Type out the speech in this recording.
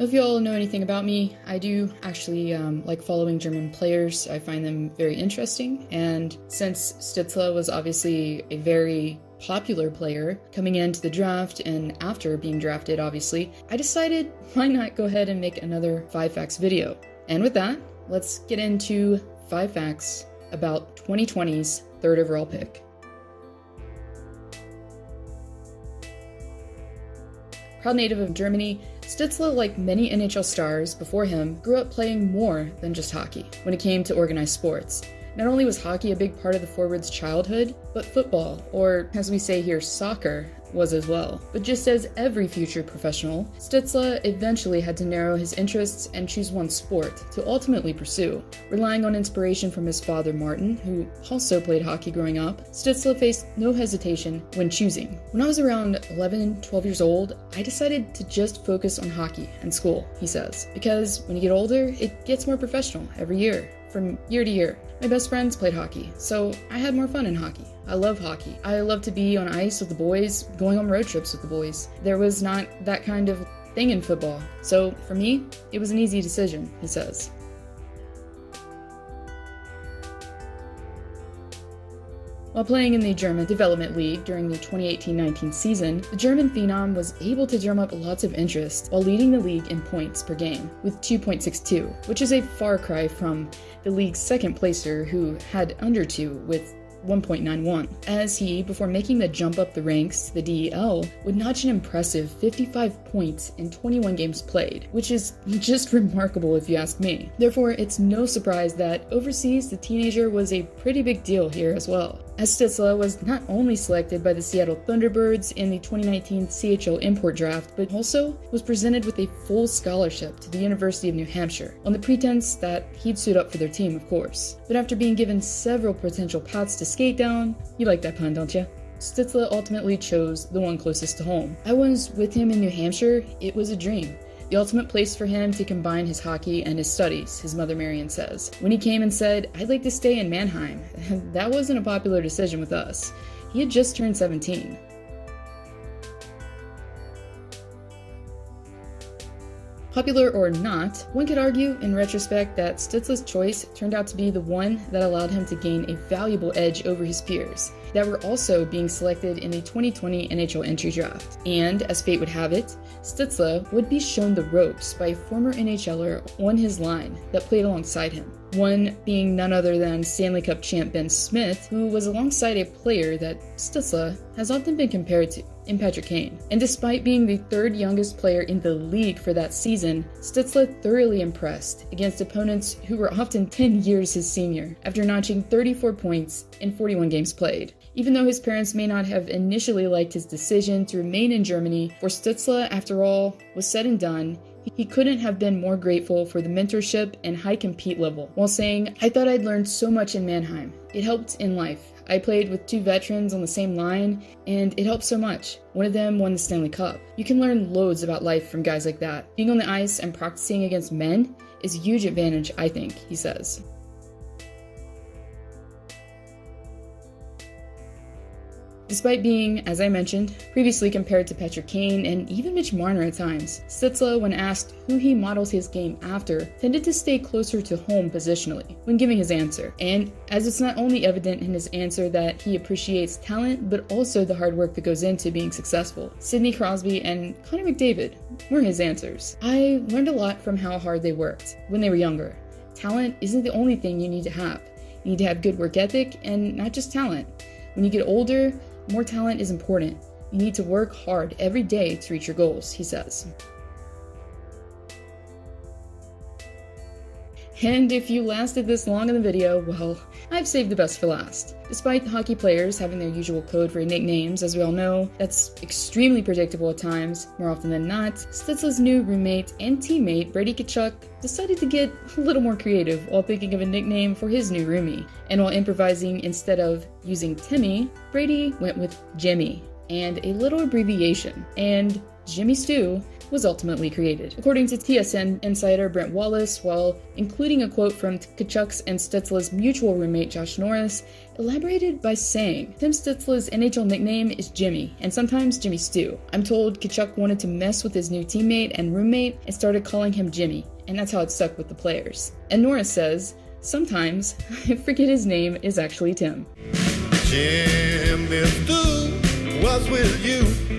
If you all know anything about me, I do actually like following German players. I find them very interesting, and since Stützle was obviously a very popular player coming into the draft and after being drafted, obviously, I decided why not go ahead and make another 5 facts video. And with that, let's get into 5 facts about 2020's 3rd overall pick. Proud native of Germany, Stützle, like many NHL stars before him, grew up playing more than just hockey when it came to organized sports. Not only was hockey a big part of the forward's childhood, but football, or as we say here, soccer, was as well. But just as every future professional, Stützle eventually had to narrow his interests and choose one sport to ultimately pursue. Relying on inspiration from his father Martin, who also played hockey growing up, Stützle faced no hesitation when choosing. When I was around 11, 12 years old, I decided to just focus on hockey and school, he says, because when you get older, it gets more professional every year. From year to year. My best friends played hockey, so I had more fun in hockey. I love hockey. I love to be on ice with the boys, going on road trips with the boys. There was not that kind of thing in football, so for me, it was an easy decision, he says. While playing in the German Development League during the 2018-19 season, the German phenom was able to drum up lots of interest while leading the league in points per game with 2.62, which is a far cry from the league's second placer who had under 2 with 1.91, as he, before making the jump up the ranks to the DEL, would notch an impressive 55 points in 21 games played, which is just remarkable if you ask me. Therefore, it's no surprise that overseas the teenager was a pretty big deal here as well, as Stützle was not only selected by the Seattle Thunderbirds in the 2019 CHL import draft, but also was presented with a full scholarship to the University of New Hampshire, on the pretense that he'd suit up for their team, of course. But after being given several potential paths to skate down, you like that pun, don't you? Stützle ultimately chose the one closest to home. I was with him in New Hampshire. It was a dream. The ultimate place for him to combine his hockey and his studies, his mother Marion says. When he came and said, "I'd like to stay in Mannheim," that wasn't a popular decision with us. He had just turned 17. Popular or not, one could argue in retrospect that Stützle's choice turned out to be the one that allowed him to gain a valuable edge over his peers that were also being selected in the 2020 NHL entry draft. And as fate would have it, Stützle would be shown the ropes by a former NHLer on his line that played alongside him. One being none other than Stanley Cup champ Ben Smith, who was alongside a player that Stützle has often been compared to, in Patrick Kane. And despite being the 3rd youngest player in the league for that season, Stützle thoroughly impressed against opponents who were often 10 years his senior, after notching 34 points in 41 games played. Even though his parents may not have initially liked his decision to remain in Germany, for Stützle, after all was said and done, he couldn't have been more grateful for the mentorship and high compete level, while saying, "I thought I'd learned so much in Mannheim. It helped in life. I played with 2 veterans on the same line, and it helped so much. One of them won the Stanley Cup. You can learn loads about life from guys like that. Being on the ice and practicing against men is a huge advantage, I think," he says. Despite being, as I mentioned, previously compared to Patrick Kane and even Mitch Marner at times, Stützle, when asked who he models his game after, tended to stay closer to home positionally when giving his answer. And as it's not only evident in his answer that he appreciates talent, but also the hard work that goes into being successful, Sidney Crosby and Connor McDavid were his answers. I learned a lot from how hard they worked when they were younger. Talent isn't the only thing you need to have. You need to have good work ethic and not just talent. When you get older, more talent is important. You need to work hard every day to reach your goals, he says. And if you lasted this long in the video, well, I've saved the best for last. Despite hockey players having their usual code for nicknames, as we all know, that's extremely predictable at times. More often than not, Stützle's new roommate and teammate, Brady Tkachuk, decided to get a little more creative while thinking of a nickname for his new roomie. And while improvising instead of using Timmy, Brady went with Jimmy, and a little abbreviation. And Jimmy Stew was ultimately created. According to TSN insider Brent Wallace, while including a quote from Tkachuk's and Stutzle's mutual roommate Josh Norris, elaborated by saying, Tim Stutzle's NHL nickname is Jimmy, and sometimes Jimmy Stew. I'm told Tkachuk wanted to mess with his new teammate and roommate and started calling him Jimmy, and that's how it stuck with the players. And Norris says, sometimes I forget his name is actually Tim. Jimmy Stew was with you.